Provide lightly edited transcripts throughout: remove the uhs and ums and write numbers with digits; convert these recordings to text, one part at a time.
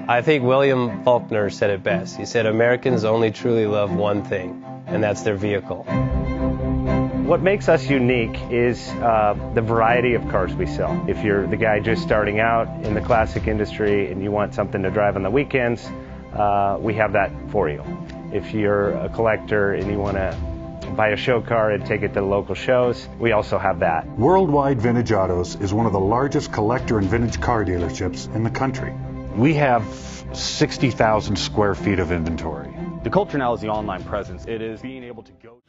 I think William Faulkner said it best. He said, Americans only truly love one thing, and that's their vehicle. What makes us unique is the variety of cars we sell. If you're the guy just starting out in the classic industry and you want something to drive on the weekends, we have that for you. If you're a collector and you want to buy a show car and take it to the local shows, we also have that. Worldwide Vintage Autos is one of the largest collector and vintage car dealerships in the country. We have 60,000 square feet of inventory. The culture now is the online presence. It is being able to go.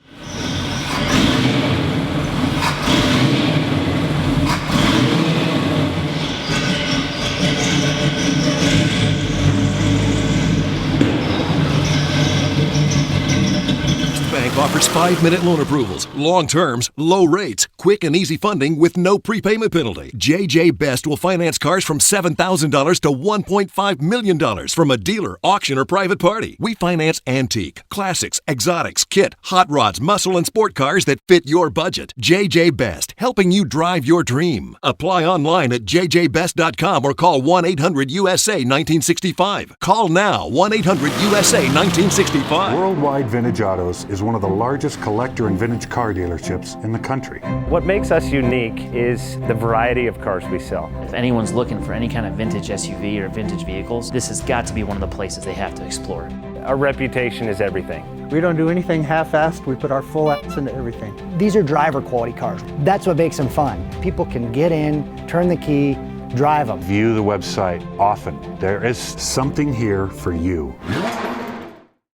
Bank offers 5-minute loan approvals, long terms, low rates, quick and easy funding with no prepayment penalty. JJ Best will finance cars from $7,000 to $1.5 million from a dealer, auction, or private party. We finance antique, classics, exotics, kit, hot rods, muscle, and sport cars that fit your budget. JJ Best, helping you drive your dream. Apply online at jjbest.com or call 1-800-USA-1965. Call now, 1-800-USA-1965. Worldwide Vintage Autos is one of the largest collector and vintage car dealerships in the country. What makes us unique is the variety of cars we sell. If anyone's looking for any kind of vintage SUV or vintage vehicles, this has got to be one of the places they have to explore. Our reputation is everything. We don't do anything half-assed. We put our full ass into everything. These are driver quality cars. That's what makes them fun. People can get in, turn the key, drive them. View the website often. There is something here for you.